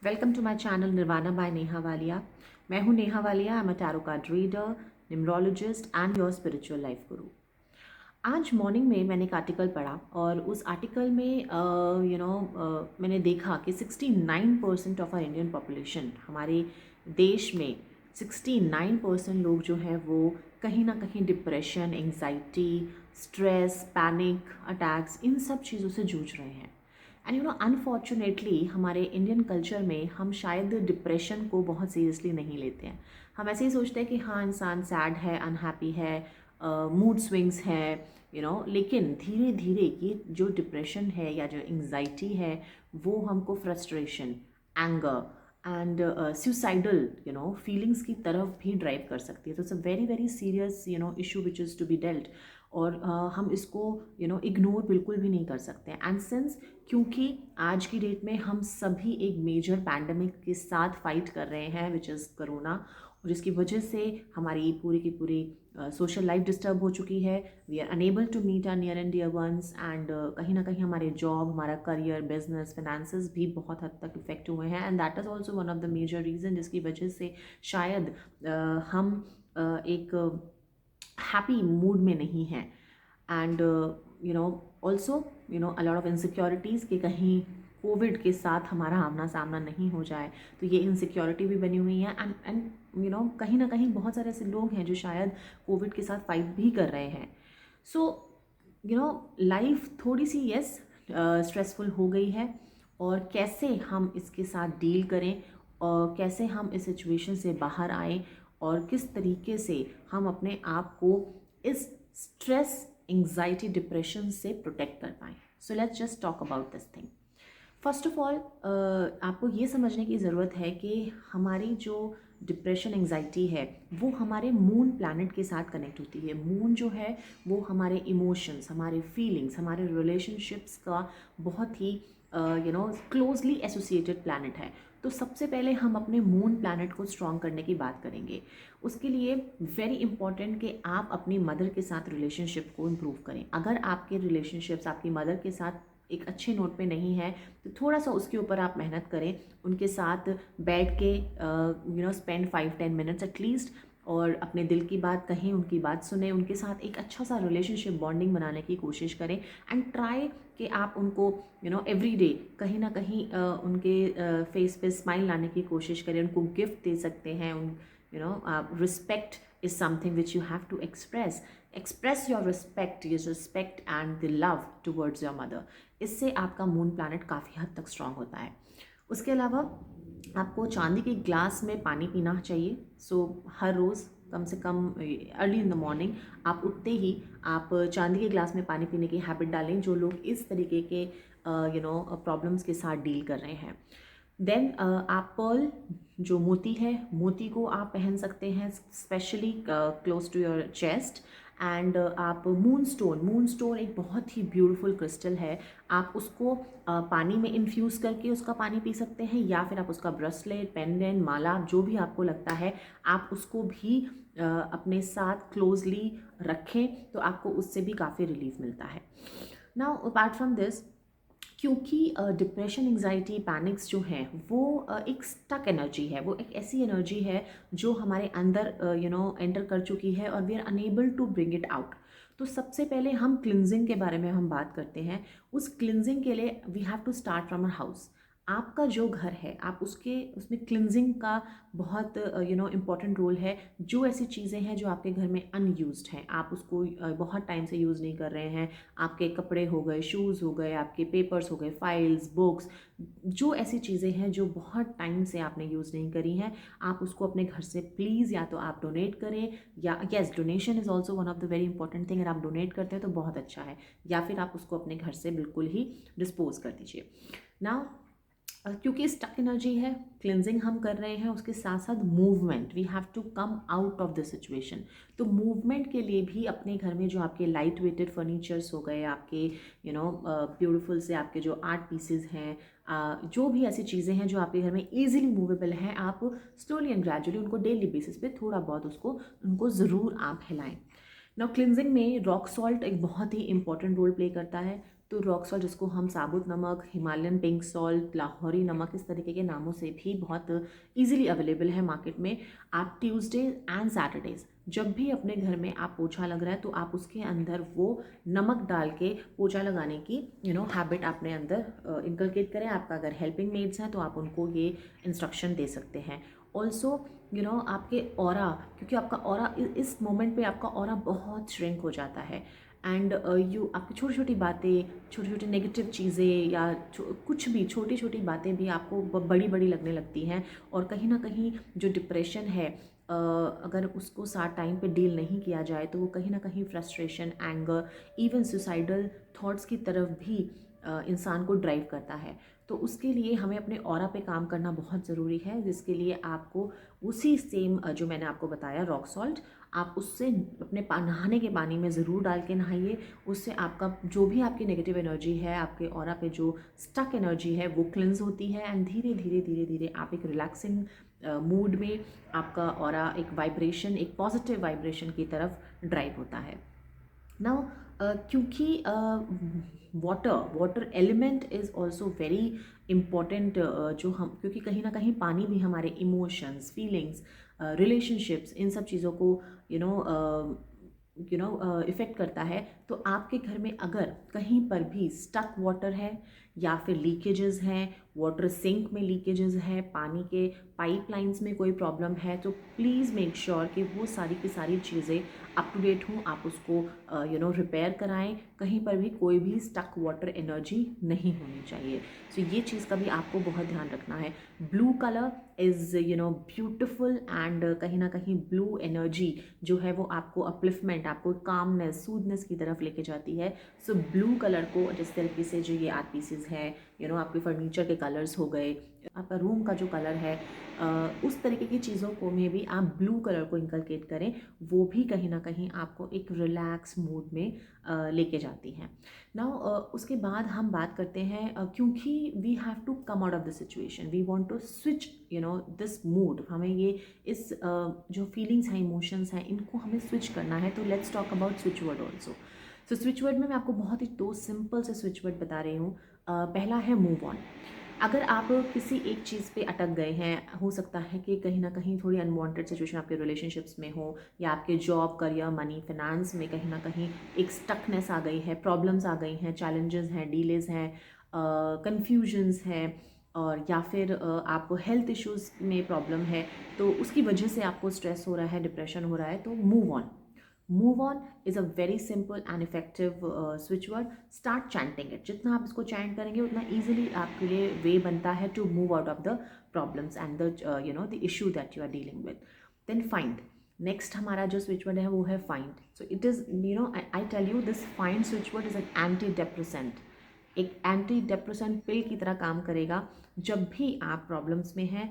Welcome to my channel Nirvana by Neha Walia. मैं हूँ Neha Walia. I am a tarot card reader, numerologist and your spiritual life guru. आज morning में मैंने एक आर्टिकल पढ़ा और उस आर्टिकल में मैंने देखा कि 69% ऑफ आर इंडियन पॉपुलेशन, हमारे देश में 69% लोग जो हैं वो कहीं ना कहीं depression, anxiety, stress, panic attacks, इन सब चीज़ों से जूझ रहे हैं। एंड अनफॉर्चुनेटली हमारे इंडियन कल्चर में हम शायद डिप्रेशन को बहुत सीरियसली नहीं लेते हैं। हम ऐसे ही सोचते हैं कि हाँ, इंसान सैड है, अनहैप्पी है, मूड स्विंग्स है, लेकिन धीरे धीरे ये जो डिप्रेशन है या जो एंग्जाइटी है वो हमको frustration, anger and suicidal feelings की तरफ भी ड्राइव कर सकती है। तो it's a very very serious issue which is to be dealt. और हम इसको इग्नोर बिल्कुल भी नहीं कर सकते। एंड सिंस क्योंकि आज की डेट में हम सभी एक मेजर पैंडमिक के साथ फाइट कर रहे हैं विच इज़ कोरोना, और जिसकी वजह से हमारी पूरी की पूरी सोशल लाइफ डिस्टर्ब हो चुकी है। We are unable to meet our near and dear ones, and कहीं ना कहीं हमारे जॉब, हमारा करियर, बिजनेस, फिनेंसेस भी बहुत हद तक इफेक्ट हुए हैं। And that is also one of the major reason जिसकी वजह से शायद हम एक हैप्पी मूड में नहीं हैं। And also a lot of insecurities कि कहीं कोविड के साथ हमारा आमना सामना नहीं हो जाए, तो ये इनसिक्योरिटी भी बनी हुई है। एंड कहीं ना कहीं बहुत सारे ऐसे लोग हैं जो शायद कोविड के साथ फाइट भी कर रहे हैं। सो लाइफ थोड़ी सी यस स्ट्रेसफुल हो गई है, और कैसे हम इसके साथ डील करें और कैसे हम इस सिचुएशन से बाहर आएँ और किस तरीके से हम अपने आप को इस स्ट्रेस, एंग्जाइटी, डिप्रेशन से प्रोटेक्ट कर पाएँ। So let's just talk about this thing. First of all आपको ये समझने की ज़रूरत है कि हमारी जो डिप्रेशन, एंग्जाइटी है वो हमारे मून प्लैनेट के साथ कनेक्ट होती है। मून जो है वो हमारे इमोशंस, हमारे फीलिंग्स, हमारे रिलेशनशिप्स का बहुत ही क्लोजली एसोसिएटेड प्लैनेट है। तो सबसे पहले हम अपने मून प्लैनेट को स्ट्रॉन्ग करने की बात करेंगे। उसके लिए वेरी इंपॉर्टेंट कि आप अपनी मदर के साथ रिलेशनशिप को इम्प्रूव करें। अगर आपके रिलेशनशिप्स आपकी मदर के साथ एक अच्छे नोट पे नहीं है तो थोड़ा सा उसके ऊपर आप मेहनत करें। उनके साथ बैठ के स्पेंड 5-10 मिनट्स एटलीस्ट, और अपने दिल की बात कहें, उनकी बात सुने, उनके साथ एक अच्छा सा रिलेशनशिप बॉन्डिंग बनाने की कोशिश करें। एंड ट्राई कि आप उनको एवरी डे कहीं ना कहीं उनके फेस पे स्माइल लाने की कोशिश करें। उनको गिफ्ट दे सकते हैं। उन respect is something which you have to express your respect and the love towards your mother। इससे आपका मून प्लैनेट काफ़ी हद तक स्ट्रांग होता है। उसके अलावा आपको चांदी के ग्लास में पानी पीना चाहिए। हर रोज़ कम से कम अर्ली इन द मॉर्निंग आप उठते ही आप चांदी के ग्लास में पानी पीने की हैबिट डालें, जो लोग इस तरीके के प्रॉब्लम्स के साथ डील कर रहे हैं। देन आप पर्ल, जो मोती है, मोती को आप पहन सकते हैं specially close to your chest. And आप मून स्टोन एक बहुत ही ब्यूटीफुल क्रिस्टल है। आप उसको पानी में इन्फ्यूज़ करके उसका पानी पी सकते हैं, या फिर आप उसका ब्रेसलेट, पेंडेंट, माला, जो भी आपको लगता है आप उसको भी अपने साथ क्लोजली रखें, तो आपको उससे भी काफ़ी रिलीफ मिलता है। नाउ अपार्ट फ्रॉम दिस, क्योंकि डिप्रेशन, एंग्जाइटी, पैनिक्स जो हैं वो एक स्टक एनर्जी है। वो एक ऐसी एनर्जी है जो हमारे अंदर एंटर कर चुकी है और we are unable to bring it out. तो सबसे पहले हम क्लिनजिंग के बारे में हम बात करते हैं। उस क्लिनजिंग के लिए we have to start from our house. आपका जो घर है, आप उसमें क्लिनजिंग का बहुत इम्पॉर्टेंट रोल है। जो ऐसी चीज़ें हैं जो आपके घर में अनयूज्ड हैं, आप उसको बहुत टाइम से यूज़ नहीं कर रहे हैं, आपके कपड़े हो गए, शूज़ हो गए, आपके पेपर्स हो गए, फाइल्स, बुक्स, जो ऐसी चीज़ें हैं जो बहुत टाइम से आपने यूज़ नहीं करी हैं, आप उसको अपने घर से प्लीज़ या तो आप डोनेट करें, या yes, donation is also one of the very important thing. अगर आप डोनेट करते हैं तो बहुत अच्छा है, या फिर आप उसको अपने घर से बिल्कुल ही डिस्पोज कर दीजिए। नाउ क्योंकि स्टक एनर्जी है, क्लिनजिंग हम कर रहे हैं, उसके साथ साथ movement, we have to come out of the situation. तो मूवमेंट के लिए भी अपने घर में जो आपके लाइट वेटेड फर्नीचर्स हो गए, आपके ब्यूटीफुल से आपके जो आर्ट पीसेज हैं, जो भी ऐसी चीज़ें हैं जो आपके घर में ईजिली मूवेबल हैं, आप स्लोली एंड ग्रेजुअली उनको डेली बेसिस पे थोड़ा बहुत उनको ज़रूर आप हिलाएं। नाउ क्लिनजिंग में रॉक सॉल्ट एक बहुत ही इंपॉर्टेंट रोल प्ले करता है। तो रॉक सॉल्ट, जिसको हम साबुत नमक, हिमालयन पिंक सॉल्ट, लाहौरी नमक, इस तरीके के नामों से भी बहुत ईजिली अवेलेबल है मार्केट में। आप ट्यूसडे एंड सैटरडेज जब भी अपने घर में आप पोछा लग रहा है तो आप उसके अंदर वो नमक डाल के पोछा लगाने की हैबिट अपने अंदर इनकलकेट करें। आपका अगर हेल्पिंग मेड्स हैं तो आप उनको ये इंस्ट्रक्शन दे सकते हैं। ऑल्सो आपके ऑरा, क्योंकि आपका ऑरा इस मोमेंट पे आपका ऑरा बहुत श्रिंक हो जाता है एंड आपकी छोटी छोटी बातें, छोटी छोटी नेगेटिव चीज़ें या कुछ भी छोटी छोटी बातें भी आपको बड़ी बड़ी लगने लगती हैं। और कहीं ना कहीं जो डिप्रेशन है, अगर उसको साथ टाइम पे डील नहीं किया जाए तो वो कहीं ना कहीं frustration, anger, even suicidal thoughts की तरफ भी इंसान को ड्राइव करता है। तो उसके लिए हमें अपने ऑरा पे काम करना बहुत ज़रूरी है, जिसके लिए आपको उसी सेम जो मैंने आपको बताया रॉक सॉल्ट, आप उससे अपने नहाने के पानी में ज़रूर डाल के नहाइए। उससे आपका जो भी आपकी नेगेटिव एनर्जी है, आपके ऑरा पे जो स्टक एनर्जी है वो क्लिंज होती है एंड धीरे धीरे धीरे धीरे आप एक रिलैक्सिंग मूड में, आपका ऑरा एक वाइब्रेशन, एक पॉजिटिव वाइब्रेशन की तरफ ड्राइव होता है। नाउ क्योंकि water element is also very important, जो हम, क्योंकि कहीं ना कहीं पानी भी हमारे इमोशंस, फीलिंग्स, रिलेशनशिप्स, इन सब चीज़ों को इफ़ेक्ट करता है। तो आपके घर में अगर कहीं पर भी स्टक वाटर है या फिर लीकेजेस हैं, वाटर सिंक में लीकेजेस है, पानी के पाइपलाइंस में कोई प्रॉब्लम है, तो प्लीज़ मेक श्योर कि वो सारी की सारी चीज़ें अप टू डेट हों, आप उसको रिपेयर कराएं। कहीं पर भी कोई भी स्टक वाटर एनर्जी नहीं होनी चाहिए। सो ये चीज़ का भी आपको बहुत ध्यान रखना है। Blue colour is beautiful and कहीं ना कहीं ब्लू एनर्जी जो है वो आपको अपलिफ्टमेंट, आपको कामनेस, सूदनेस की तरफ लेके जाती है। सो ब्लू कलर को, जिस तरीके से जो ये आर्ट पीसेज हैं, आपके फर्नीचर के कलर्स हो गए, आपका रूम का जो कलर है, उस तरीके की चीज़ों को में भी आप ब्लू कलर को इंकलकेट करें। वो भी कहीं ना कहीं आपको एक रिलैक्स मूड में लेके जाती हैं। नाउ उसके बाद हम बात करते हैं, क्योंकि we have to come out of the situation, we want to switch this mood, हमें ये इस जो फीलिंग्स हैं, इमोशंस हैं, इनको हमें स्विच करना है। तो let's talk about switch word also. So switch word में मैं आपको बहुत ही दो सिंपल से स्विच वर्ड बता रही हूँ। पहला है मूव ऑन। अगर आप किसी एक चीज़ पे अटक गए हैं, हो सकता है कि कहीं ना कहीं थोड़ी अनवांटेड सिचुएशन आपके रिलेशनशिप्स में हो, या आपके जॉब, करियर, मनी, फिनेंस में कहीं ना कहीं एक स्टकनेस आ गई है, प्रॉब्लम्स आ गई हैं, चैलेंजेस हैं, डीलेज हैं, कन्फ्यूजन्स हैं, और या फिर आपको हेल्थ इश्यूज़ में प्रॉब्लम है, तो उसकी वजह से आपको स्ट्रेस हो रहा है, डिप्रेशन हो रहा है, तो move on. Move on is a very simple and effective switch word. Start chanting it. जितना आप इसको चैंट करेंगे उतना ईजिली आपके लिए वे बनता है to move out of the problems and the the issue that you are dealing with. Then find. Next हमारा जो स्विच वर्ड है वो है find. So it is I tell you this find switch word is an anti depressant. एक anti depressant pill की तरह काम करेगा। जब भी आप प्रॉब्लम्स में हैं,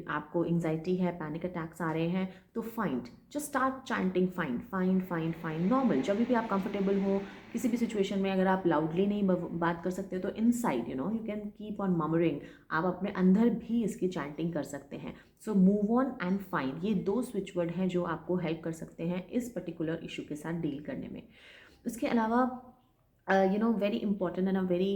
आपको एंजाइटी है, पैनिक अटैक्स आ रहे हैं, तो find, just start chanting find find find find. Normal जब भी आप कंफर्टेबल हो किसी भी सिचुएशन में, अगर आप लाउडली नहीं बात कर सकते तो inside you can keep on murmuring, आप अपने अंदर भी इसकी चैंटिंग कर सकते हैं। So move on and find, ये दो स्विच वर्ड हैं जो आपको हेल्प कर सकते हैं इस पर्टिकुलर इशू के साथ डील करने में। उसके अलावा very important and a very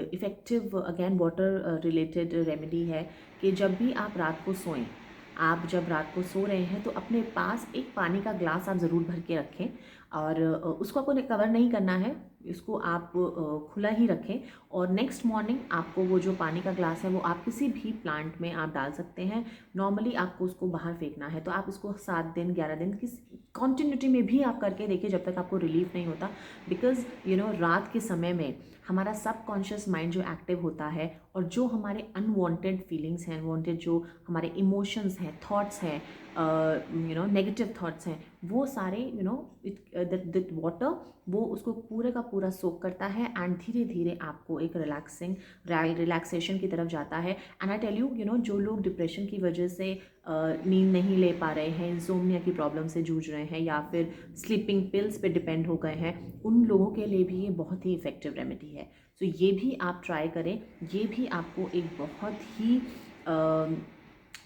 effective again water related remedy है कि जब भी आप रात को सोएं, आप जब रात को सो रहे हैं तो अपने पास एक पानी का ग्लास आप ज़रूर भर के रखें, और उसको आपको कवर नहीं करना है, इसको आप खुला ही रखें। और नेक्स्ट मॉर्निंग आपको वो जो पानी का ग्लास है वो आप किसी भी प्लांट में आप डाल सकते हैं। नॉर्मली आपको उसको बाहर फेंकना है, तो आप इसको 7 दिन 11 दिन किस कॉन्टिन्यूटी में भी आप करके देखिए जब तक आपको रिलीफ नहीं होता। बिकॉज रात के समय में हमारा सबकॉन्शियस माइंड जो एक्टिव होता है, और जो हमारे अनवांटेड फीलिंग्स हैं, अनवांटेड जो हमारे इमोशंस हैं, थॉट्स हैं, नेगेटिव थॉट्स हैं, वो सारे दैट वाटर वो उसको पूरे का पूरा सोक करता है एंड धीरे धीरे आपको एक रिलैक्सेशन की तरफ जाता है। एंड आई टेल यू जो लोग डिप्रेशन की वजह से नींद नहीं ले पा रहे हैं, इंसोम्निया की प्रॉब्लम से जूझ रहे हैं, या फिर स्लीपिंग पिल्स पे डिपेंड हो गए हैं, उन लोगों के लिए भी ये बहुत ही इफ़ेक्टिव रेमेडी है। सो ये भी आप ट्राई करें, ये भी आपको एक बहुत ही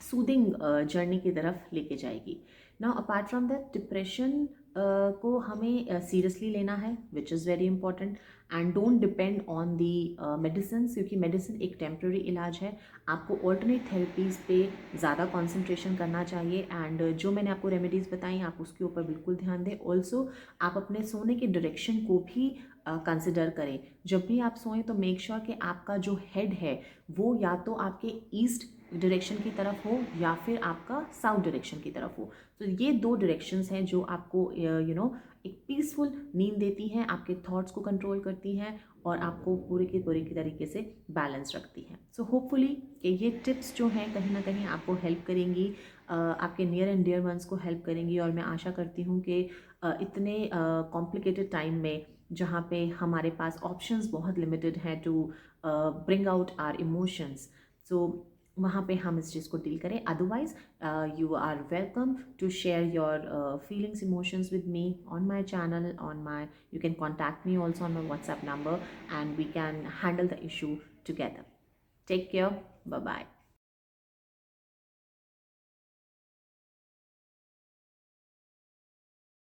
सूदिंग जर्नी की तरफ लेके जाएगी। Now apart from that, depression को हमें सीरियसली लेना है, which is very important, and don't depend on the medicine, क्योंकि मेडिसिन एक टेम्प्रेरी इलाज है। आपको ऑल्टरनेट थेरेपीज़ पे ज़्यादा कंसंट्रेशन करना चाहिए, एंड जो मैंने आपको रेमेडीज़ बताई आप उसके ऊपर बिल्कुल ध्यान दें। ऑल्सो आप अपने सोने के डायरेक्शन को भी कंसिडर करें। जब भी आप सोएं तो मेक श्योर कि आपका जो हेड है वो या तो आपके ईस्ट डायरेक्शन की तरफ हो या फिर आपका साउथ डायरेक्शन की तरफ हो। तो ये दो डायरेक्शंस हैं जो आपको एक पीसफुल नींद देती हैं, आपके थॉट्स को कंट्रोल करती हैं और आपको पूरे के तरीके से बैलेंस रखती हैं। सो होपफुली कि ये टिप्स जो हैं कहीं ना कहीं आपको हेल्प करेंगी, आपके नियर एंड डियर वंस को हेल्प करेंगी। और मैं आशा करती हूँ कि इतने कॉम्प्लिकेटेड टाइम में जहाँ पे हमारे पास ऑप्शंस बहुत लिमिटेड हैं to bring out our emotions, so वहाँ पे हम इस चीज़ को डील करें। Otherwise you are welcome to share your feelings, emotions with me on my channel, you can contact me also on my WhatsApp number, and we can handle the issue together. Take care. Bye bye.